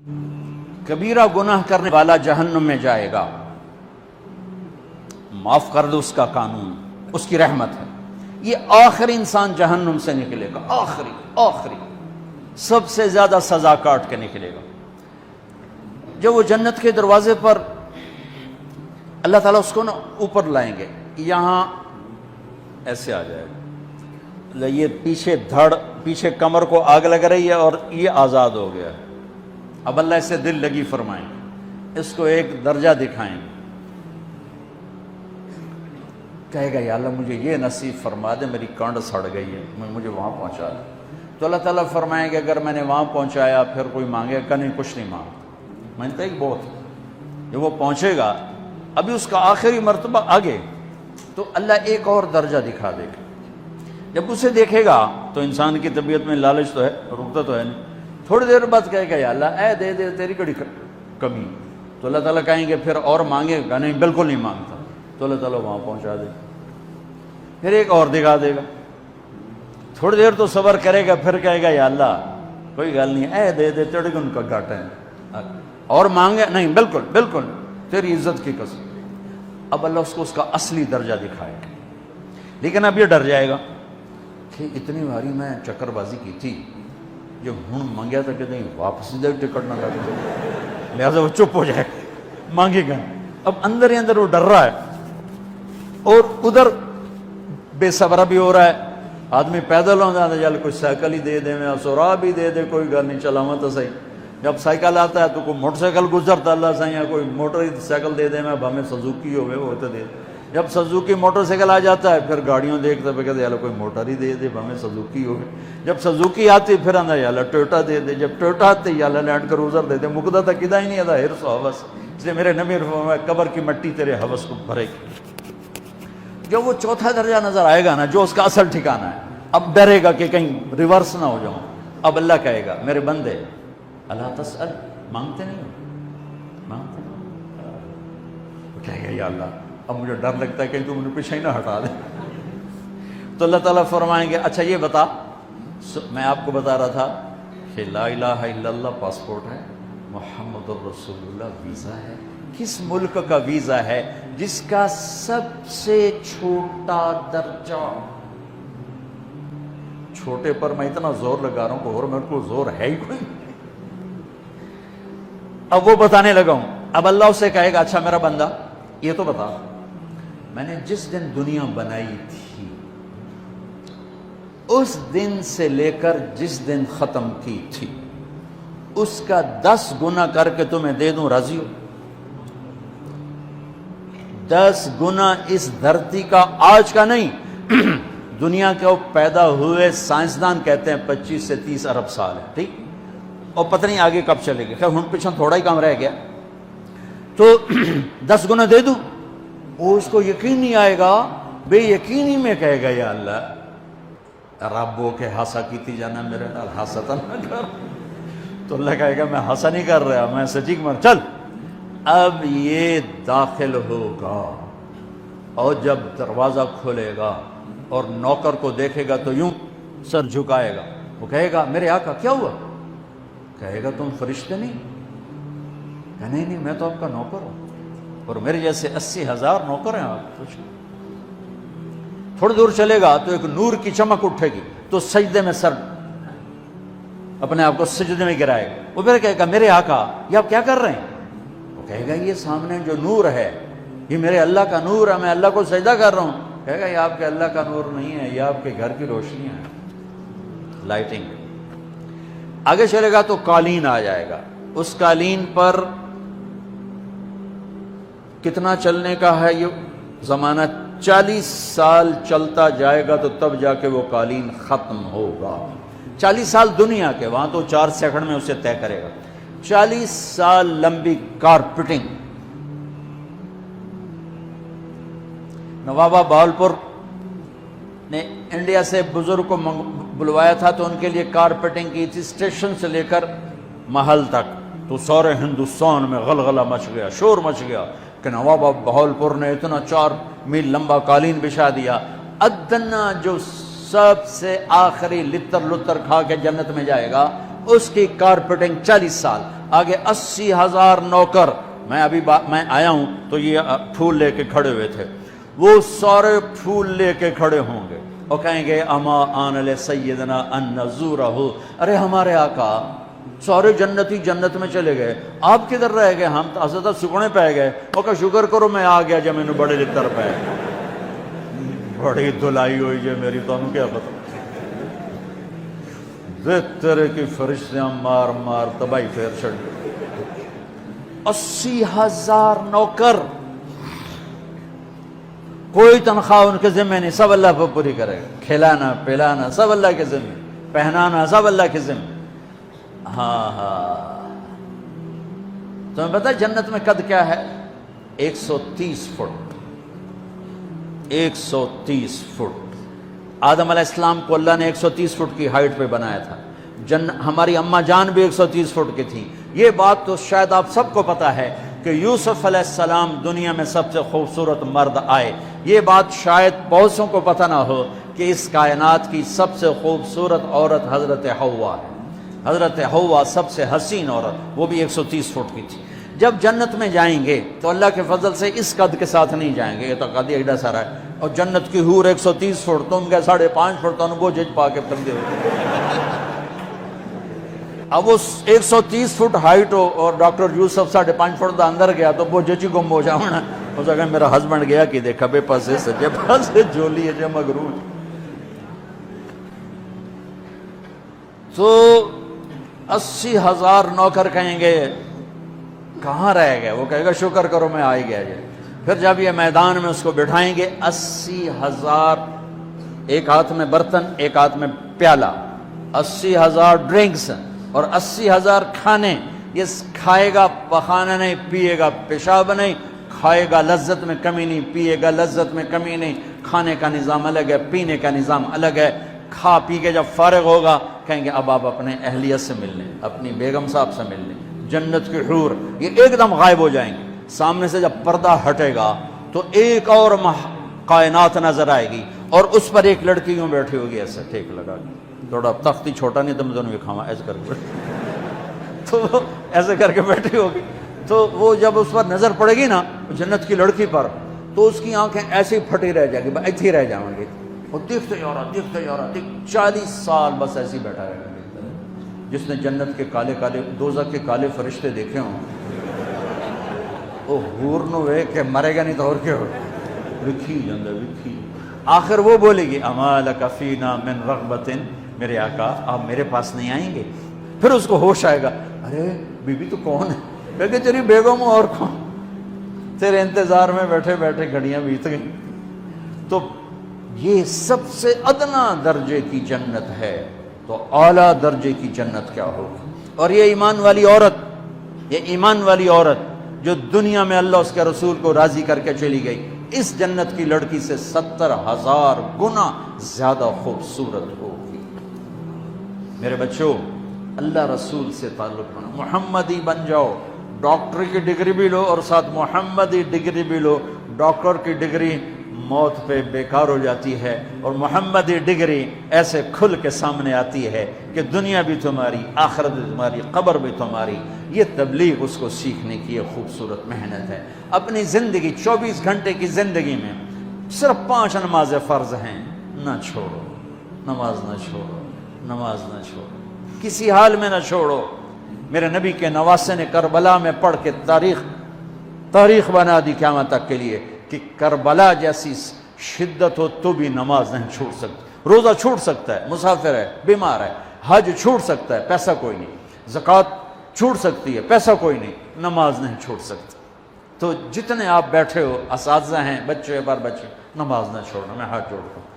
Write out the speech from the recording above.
کبیرہ گناہ کرنے والا جہنم میں جائے گا، معاف کر دو اس کا قانون، اس کی رحمت ہے، یہ آخری انسان جہنم سے نکلے گا، آخری سب سے زیادہ سزا کاٹ کے نکلے گا۔ جب وہ جنت کے دروازے پر اللہ تعالیٰ اس کو نا اوپر لائیں گے، یہاں ایسے آ جائے گا، یہ پیچھے کمر کو آگ لگ رہی ہے اور یہ آزاد ہو گیا ہے۔ اب اللہ اسے دل لگی فرمائیں گے، اس کو ایک درجہ دکھائیں گے، کہے گا یا اللہ مجھے یہ نصیب فرما دے، میری کانڈ سڑ گئی ہے، مجھے وہاں پہنچا دے۔ تو اللہ تعالیٰ فرمائیں گے اگر میں نے وہاں پہنچایا پھر کوئی مانگے گا نہیں، کچھ نہیں مانگتا، میں نے کہا بہت، جب وہ پہنچے گا ابھی اس کا آخری مرتبہ آگے، تو اللہ ایک اور درجہ دکھا دے گا۔ جب اسے دیکھے گا تو انسان کی طبیعت میں لالچ تو ہے، رکتا تو ہے نہیں، تھوڑی دیر بعد کہے گا یا اللہ اے دے دے، تیری کڑی کمی، تو اللہ تعالیٰ کہیں گے پھر اور مانگے گا نہیں، بالکل نہیں مانگتا، تو اللہ تعالیٰ وہاں پہنچا دے، پھر ایک اور دکھا دے گا، تھوڑی دیر تو صبر کرے گا، پھر کہے گا یا اللہ کوئی گل نہیں، اے دے دے، تیرے کو ان کا گھاٹا ہے، اور مانگے نہیں، بالکل تیری عزت کی قسم۔ اب اللہ اس کو اس کا اصلی درجہ دکھائے گا، لیکن اب یہ ڈر جائے گا کہ اتنی باری میں چکر بازی کی تھی، جو ہوں مانگیا تھا کہ نہیں واپس دے ٹکٹ نہ لگے، لہٰذا وہ چپ ہو جائے گا، مانگے گا۔ اب اندر ہی اندر وہ ڈر رہا ہے، اور ادھر بے صبرا بھی ہو رہا ہے، آدمی پیدل ہو جاتا ہے، چل کوئی سائیکل ہی دے دے، میں سورا بھی دے دے، کوئی گھر نہیں چلاواں تو صحیح۔ جب سائیکل آتا ہے تو کوئی موٹر سائیکل گزرتا اللہ سے، یا کوئی موٹر سائیکل دے دے، میں ہمیں سزوکی ہوئے وہ تو دے۔ جب سزوکی موٹر سائیکل آ جاتا ہے پھر گاڑیوں دیکھتا پہ کہتے ہیں کوئی موٹر ہی دے دے، ہمیں سزوکی ہوئے۔ جب سزوکی آتی پھر آنا یا اللہ ٹویوٹا دے دے، جب ٹویوٹا آتے یا اللہ لینڈ کروزر دے دے، مقدہ تھا کدا ہی نہیں آتا ہرس و حوث، اس لیے میرے نبی فرمایا قبر کی مٹی تیرے حوث کو بھرے گی۔ جب وہ چوتھا درجہ نظر آئے گا نا، جو اس کا اصل ٹھکانہ ہے، اب ڈرے گا کہ کہیں ریورس نہ ہو جاؤں۔ اب اللہ کہے گا میرے بندے اللہ تسأل، مانگتے نہیں ہو، مانگتے نہیں، کہے گا یا اللہ اب مجھے ڈر لگتا ہے کہ تو مجھے پیچھے ہی نہ ہٹا دے۔ تو اللہ تعالیٰ فرمائیں گے اچھا یہ بتا، میں آپ کو بتا رہا تھا کہ لا الہ الا اللہ پاسپورٹ ہے، محمد الرسول اللہ ویزا ہے۔ کس ملک کا ویزا ہے؟ جس کا سب سے چھوٹا درجہ، چھوٹے پر میں اتنا زور لگا رہا ہوں کہ اور میرے کو زور ہے ہی کوئی۔ اب وہ بتانے لگا ہوں، اب اللہ اسے کہے گا اچھا میرا بندہ یہ تو بتا، میں نے جس دن دنیا بنائی تھی اس دن سے لے کر جس دن ختم کی تھی اس کا 10 گنا کر کے تمہیں دے دوں، راضی ہو؟ 10 گنا اس دھرتی کا، آج کا نہیں، دنیا کے پیدا ہوئے سائنسدان کہتے ہیں 25 سے 30 ارب سال ہے، ٹھیک، اور پتہ نہیں آگے کب چلے گا، خیر ہن پیچھے تھوڑا ہی کام رہ گیا، تو 10 گنا دے دوں۔ وہ اس کو یقین نہیں آئے گا، بے یقینی میں کہے گا یا اللہ ربو کے ہاسا کیتی جانا میرے نال ہاسا نہ کر، تو اللہ کہے گا میں ہاسا نہیں کر رہا، میں سچی مر، چل اب یہ داخل ہوگا، اور جب دروازہ کھولے گا اور نوکر کو دیکھے گا تو یوں سر جھکائے گا، وہ کہے گا میرے آقا کیا ہوا؟ کہے گا تم فرشتے نہیں؟ کہ نہیں میں تو آپ کا نوکر ہوں، اور میرے جیسے 80,000 نوکر ہیں آپ، کچھ تھوڑی دور چلے گا تو ایک نور کی چمک اٹھے گی، تو سجدے میں سر اپنے آپ کو سجدے میں گرائے گا، وہ پھر کہے گا میرے آقا یہ آپ کیا کر رہے ہیں؟ وہ کہے گا یہ سامنے جو نور ہے یہ میرے اللہ کا نور ہے، میں اللہ کو سجدہ کر رہا ہوں۔ کہے گا یہ آپ کے اللہ کا نور نہیں ہے، یہ آپ کے گھر کی روشنیاں ہیں، لائٹنگ۔ آگے چلے گا تو قالین آ جائے گا، اس قالین پر کتنا چلنے کا ہے یہ زمانہ، 40 سال چلتا جائے گا تو تب جا کے وہ قالین ختم ہوگا۔ 40 سال دنیا کے، وہاں تو 4 سیکنڈ میں اسے طے کرے گا۔ 40 سال لمبی کارپیٹنگ۔ نوابہ بہاولپور نے انڈیا سے بزرگ کو بلوایا تھا تو ان کے لیے کارپیٹنگ کی تھی، اسٹیشن سے لے کر محل تک، تو سارے ہندوستان میں غلغلہ مچ گیا، شور مچ گیا کہ نواب بہاولپور نے اتنا 4 میل لمبا قالین بچھا دیا۔ ادنا جو سب سے آخری لتر لتر کھا کے جنت میں جائے گا اس کی کارپیٹنگ 40 سال، آگے 80,000 نوکر، میں ابھی میں آیا ہوں تو یہ پھول لے کے کھڑے ہوئے تھے، وہ سارے پھول لے کے کھڑے ہوں گے اور کہیں گے اما آن لسیدنا ان نزورہ، ارے ہمارے آقا سارے جنتی جنت میں چلے گئے، آپ کدھر رہ گئے؟ ہم تو حضرت سکنے پہ گئے، وہ کہ شکر کرو میں آ گیا جب میں بڑے لتر پہ بڑی دلائی ہوئی جو میری، تو انہوں کیا پتا طرح کی فرشتیاں مار مار تباہی پھیر چھڑ، 80,000 نوکر، کوئی تنخواہ ان کے ذمہ نہیں، سب اللہ پر پوری کرے گا، کھلانا پلانا سب اللہ کے ذمہ، پہنانا سب اللہ کے ذمہ۔ ہاں تمہیں پتہ جنت میں قد کیا ہے؟ 130 فٹ، 130 فٹ۔ آدم علیہ السلام کو اللہ نے 130 فٹ کی ہائٹ پہ بنایا تھا، ہماری اماں جان بھی 130 فٹ کی تھی۔ یہ بات تو شاید آپ سب کو پتا ہے کہ یوسف علیہ السلام دنیا میں سب سے خوبصورت مرد آئے، یہ بات شاید بہت سوں کو پتہ نہ ہو کہ اس کائنات کی سب سے خوبصورت عورت حضرت حوا ہے، حضرت حوا سب سے حسین عورت، وہ بھی 130 فٹ کی تھی۔ جب جنت میں جائیں گے تو اللہ کے فضل سے اس قد کے ساتھ نہیں جائیں گے، یہ تو قد ایڈا سارا ہے، اور جنت کی حور 130 فٹ، تم گئے 5.5 فٹ، تو وہ جج پا کے پھر دے۔ اب وہ 130 فٹ ہائٹ ہو اور ڈاکٹر یوسف 5.5 فٹ دا اندر گیا تو وہ جج گم ہو جاؤں نا، اس جگہ میرا ہسبینڈ گیا کہ دیکھا بے پاسے سجے پاسے جولی ہے جو مغرور۔ تو 80,000 نوکر کہیں گے کہاں رہ گئے؟ وہ کہے گا شکر کرو میں آ ہی گیا جائے۔ پھر جب یہ میدان میں اس کو بٹھائیں گے، 80,000، ایک ہاتھ میں برتن ایک ہاتھ میں پیالہ، 80,000 ڈرنکس اور 80,000 کھانے، یہ کھائے گا پخانا نہیں، پیے گا پیشاب نہیں، کھائے گا لذت میں کمی نہیں، پیے گا لذت میں کمی نہیں، کھانے کا نظام الگ ہے، پینے کا نظام الگ ہے۔ کھا پی کے جب فارغ ہوگا کہیں گے اب آپ اپنے اہلیت سے مل لیں، اپنی بیگم صاحب سے مل لیں۔ جنت کی حور یہ ایک دم غائب ہو جائیں گے، سامنے سے جب پردہ ہٹے گا تو ایک اور کائنات نظر آئے گی، اور اس پر ایک لڑکی یوں بیٹھی ہوگی ایسے ٹھیک لگا کے، تھوڑا تختی چھوٹا نہیں تو میں دونوں کھاوا ایسے کر کے تو وہ ایسے کر کے بیٹھی ہوگی، تو وہ جب اس پر نظر پڑے گی نا جنت کی لڑکی پر، تو اس کی آنکھیں ایسی پھٹی رہ جائیں گی، ایسے ہی رہ جائیں گی، وہ دیکھتے جا رہا 40 سال بس ایسے ہی بیٹھا رہے گا۔ جس نے جنت کے کالے کالے دوزخ کے کالے فرشتے دیکھے ہوں وہ حور نو وے کہ مرے گا نہیں تو اور کیا ہو، وکھی جاندہ وکھی۔ آخر وہ بولے گی اما لک فینا من رغبت، میرے آقا آپ میرے پاس نہیں آئیں گے؟ پھر اس کو ہوش آئے گا، ارے بی بی تو کون ہے؟ کہتے تیری بیگم اور کون، تیرے انتظار میں بیٹھے بیٹھے گھڑیاں بیت گئیں۔ تو یہ سب سے ادنا درجے کی جنت ہے، تو اعلیٰ درجے کی جنت کیا ہوگی؟ اور یہ ایمان والی عورت، یہ ایمان والی عورت جو دنیا میں اللہ اس کے رسول کو راضی کر کے چلی گئی، اس جنت کی لڑکی سے 70,000 گنا زیادہ خوبصورت ہوگی۔ میرے بچوں، اللہ رسول سے تعلق بنا، محمدی بن جاؤ، ڈاکٹر کی ڈگری بھی لو اور ساتھ محمدی ڈگری بھی لو۔ ڈاکٹر کی ڈگری موت پہ بیکار ہو جاتی ہے، اور محمدی ڈگری ایسے کھل کے سامنے آتی ہے کہ دنیا بھی تمہاری، آخرت بھی تمہاری، قبر بھی تمہاری۔ یہ تبلیغ اس کو سیکھنے کی ایک خوبصورت محنت ہے۔ اپنی زندگی 24 گھنٹے کی زندگی میں صرف 5 نمازیں فرض ہیں، نہ چھوڑو، نماز نہ چھوڑو، نماز نہ چھوڑو، کسی حال میں نہ چھوڑو۔ میرے نبی کے نواسے نے کربلا میں پڑھ کے تاریخ بنا دی قیامت تک کے لیے کہ کربلا جیسی شدت ہو تو بھی نماز نہیں چھوٹ سکتی۔ روزہ چھوٹ سکتا ہے، مسافر ہے، بیمار ہے، حج چھوٹ سکتا ہے، پیسہ کوئی نہیں، زکوٰۃ چھوٹ سکتی ہے، پیسہ کوئی نہیں، نماز نہیں چھوٹ سکتی۔ تو جتنے آپ بیٹھے ہو، اساتذہ ہیں، بچے بار بچے، نماز نہ چھوڑنا، میں ہاتھ جوڑتا ہوں۔